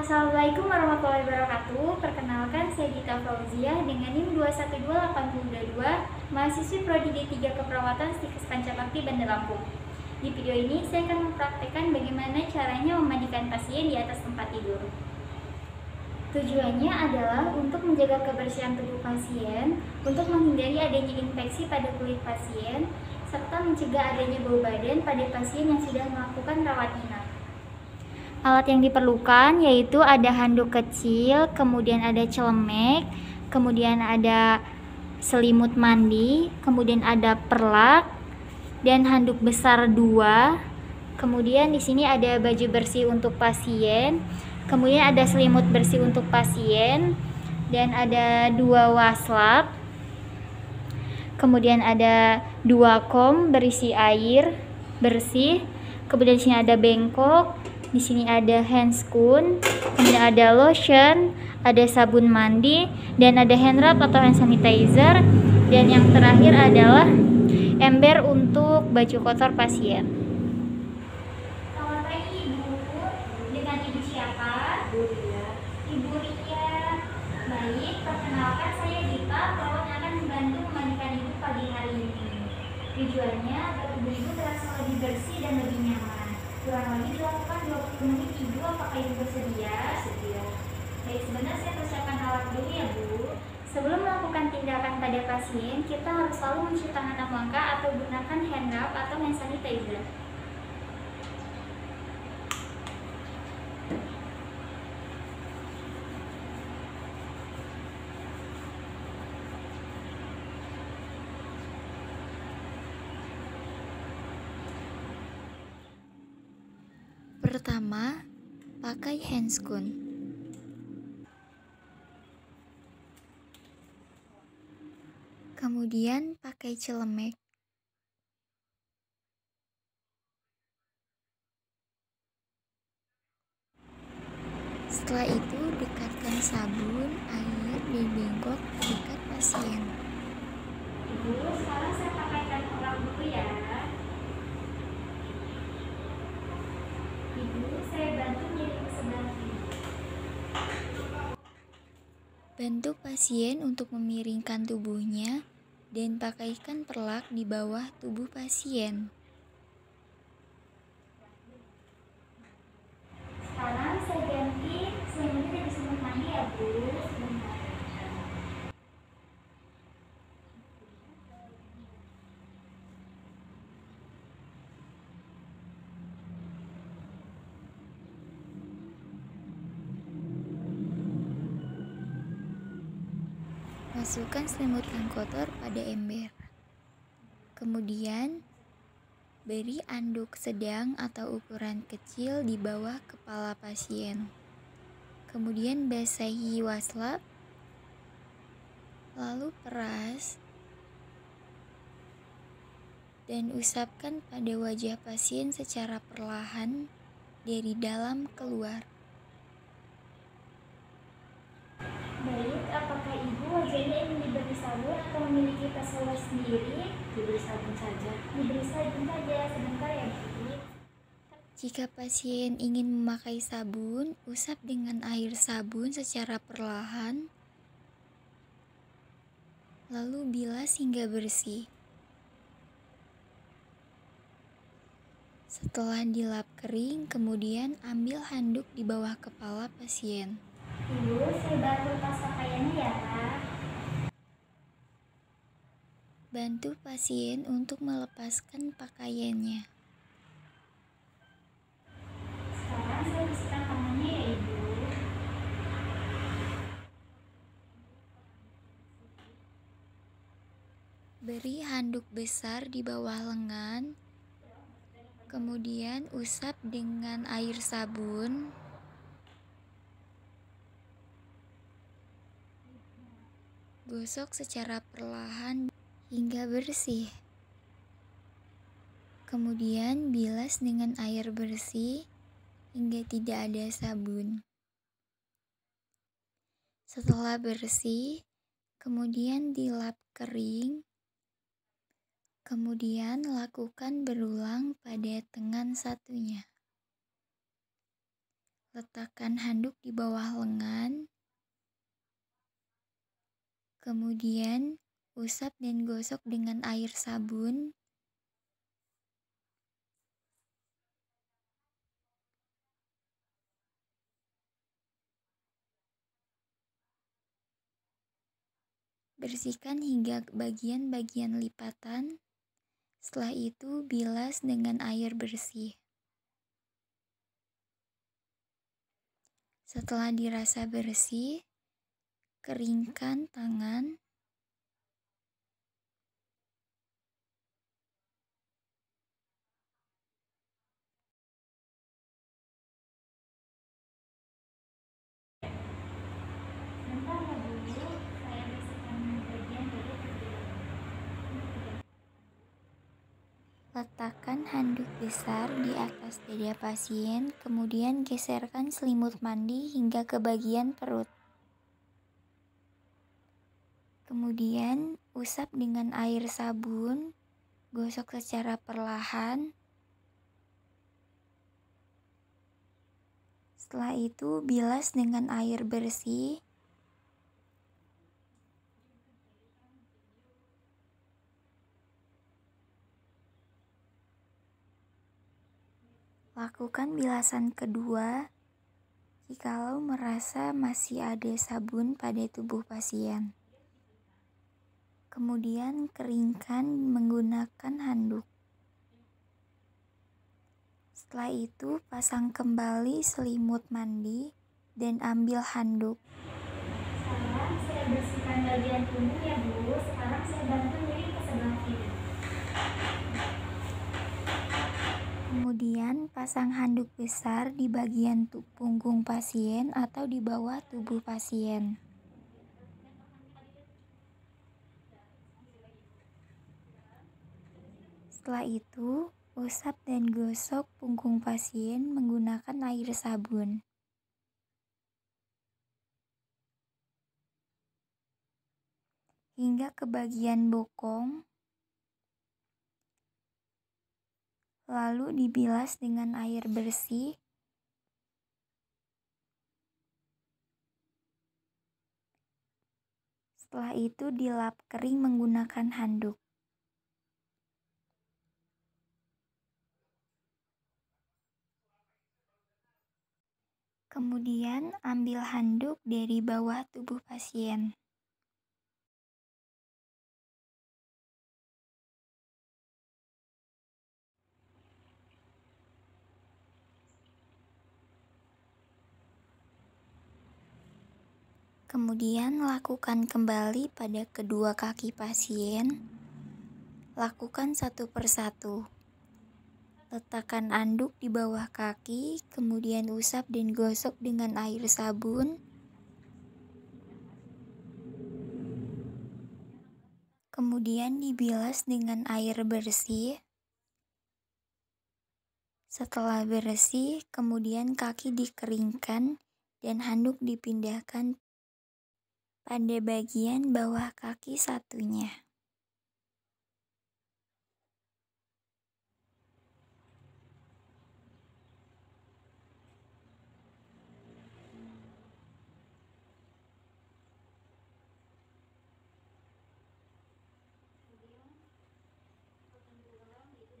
Assalamualaikum warahmatullahi wabarakatuh. Perkenalkan, saya Gita Fauziah dengan NIM 21282, mahasiswi Prodi D3 Keperawatan Stikes Pancabakti Bandar Lampung. Di video ini saya akan mempraktekkan bagaimana caranya memandikan pasien di atas tempat tidur. Tujuannya adalah untuk menjaga kebersihan tubuh pasien, untuk menghindari adanya infeksi pada kulit pasien, serta mencegah adanya bau badan pada pasien yang sudah melakukan rawat inap. Alat yang diperlukan yaitu ada handuk kecil, kemudian ada celemek, kemudian ada selimut mandi, kemudian ada perlak, dan handuk besar 2. Kemudian di sini ada baju bersih untuk pasien, kemudian ada selimut bersih untuk pasien, dan ada 2 waslap. Kemudian ada 2 kom berisi air bersih. Kemudian di sini ada bengkok, di sini ada handscoon, kemudian ada lotion, ada sabun mandi, dan ada hand rub atau hand sanitizer. Dan yang terakhir adalah ember untuk baju kotor pasien. Selamat pagi Ibu. Dengan Ibu siapa? Ibu Ria. Ibu Ria. Baik, perkenalkan saya Gita, perawat yang akan membantu memandikan Ibu pagi hari ini. Tujuannya agar tubuh Ibu terasa lebih bersih dan lebih nyaman. Kurang lebih dilakukan 20 menit Ibu. Apakah Ibu bersedia? Sedia. Baik, sebentar saya persiapkan alat dulu ya Bu. Sebelum melakukan tindakan pada pasien, kita harus selalu mencuci tangan 6 langkah atau gunakan hand rub atau hand sanitizer. Pertama, pakai handscoon. Kemudian pakai celemek. Setelah itu dekatkan sabun, air, dan bengkok dekat pasien. Ibu, sekarang saya pakaikan perlak dulu ya. Ibu, saya bantu menjadi ke sebelah kiri. Bantu pasien untuk memiringkan tubuhnya dan pakaikan perlak di bawah tubuh pasien. Sekarang saya ganti selimutnya jadi selimut mandi ya Bu. Sebentar. Masukkan selimut yang kotor pada ember. Kemudian, beri anduk sedang atau ukuran kecil di bawah kepala pasien. Kemudian basahi waslap, lalu peras, dan usapkan pada wajah pasien secara perlahan dari dalam keluar. Baik, apakah Ibu wajahnya ingin diberi sabun atau memiliki pesawat sendiri? Diberi sabun saja. Diberi sabun saja, sebentar ya Bu. Jika pasien ingin memakai sabun, usap dengan air sabun secara perlahan, lalu bilas hingga bersih. Setelah dilap kering, kemudian ambil handuk di bawah kepala pasien. Ibu, saya bantu tas pakaiannya ya. Bantu pasien untuk melepaskan pakaiannya. Sekarang saya bersihkan tangannya ya Ibu. Beri handuk besar di bawah lengan, kemudian usap dengan air sabun. Gosok secara perlahan hingga bersih. Kemudian bilas dengan air bersih hingga tidak ada sabun. Setelah bersih, kemudian dilap kering. Kemudian lakukan berulang pada tangan satunya. Letakkan handuk di bawah lengan, kemudian usap dan gosok dengan air sabun. Bersihkan hingga bagian-bagian lipatan. Setelah itu, bilas dengan air bersih. Setelah dirasa bersih, keringkan tangan. Letakkan handuk besar di atas dada pasien, kemudian geserkan selimut mandi hingga ke bagian perut. Kemudian usap dengan air sabun, gosok secara perlahan. Setelah itu bilas dengan air bersih. Lakukan bilasan kedua jikalau merasa masih ada sabun pada tubuh pasien. Kemudian keringkan menggunakan handuk. Setelah itu pasang kembali selimut mandi dan ambil handuk. Sekarang saya bersihkan bagian tubuh ya Bu. Sekarang saya bantu miring ke sebelah kiri. Kemudian pasang handuk besar di bagian punggung pasien atau di bawah tubuh pasien. Setelah itu, usap dan gosok punggung pasien menggunakan air sabun. Hingga ke bagian bokong, lalu dibilas dengan air bersih. Setelah itu dilap kering menggunakan handuk. Kemudian ambil handuk dari bawah tubuh pasien. Kemudian lakukan kembali pada kedua kaki pasien. Lakukan satu persatu. Letakkan anduk di bawah kaki, kemudian usap dan gosok dengan air sabun. Kemudian dibilas dengan air bersih. Setelah bersih, kemudian kaki dikeringkan dan handuk dipindahkan pada bagian bawah kaki satunya.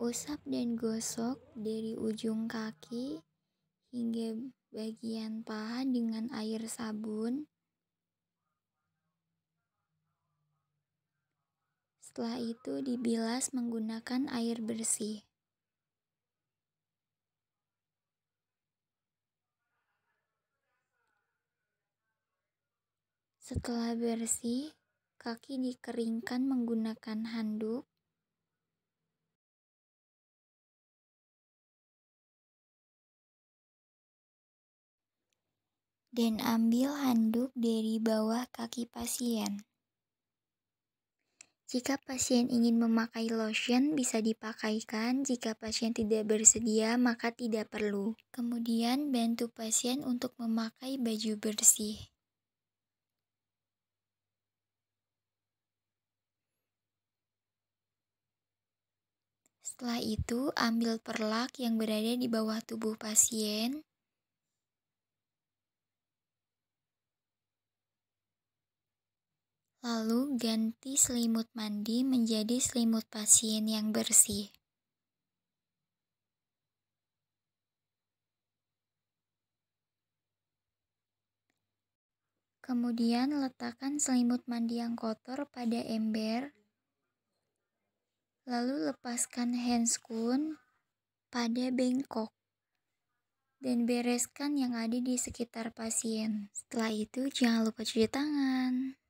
Usap dan gosok dari ujung kaki hingga bagian paha dengan air sabun. Setelah itu dibilas menggunakan air bersih. Setelah bersih, kaki dikeringkan menggunakan handuk. Dan ambil handuk dari bawah kaki pasien. Jika pasien ingin memakai lotion, bisa dipakaikan. Jika pasien tidak bersedia, maka tidak perlu. Kemudian bantu pasien untuk memakai baju bersih. Setelah itu, ambil perlak yang berada di bawah tubuh pasien. Lalu ganti selimut mandi menjadi selimut pasien yang bersih. Kemudian letakkan selimut mandi yang kotor pada ember. Lalu lepaskan handscoon pada bengkok dan bereskan yang ada di sekitar pasien. Setelah itu jangan lupa cuci tangan.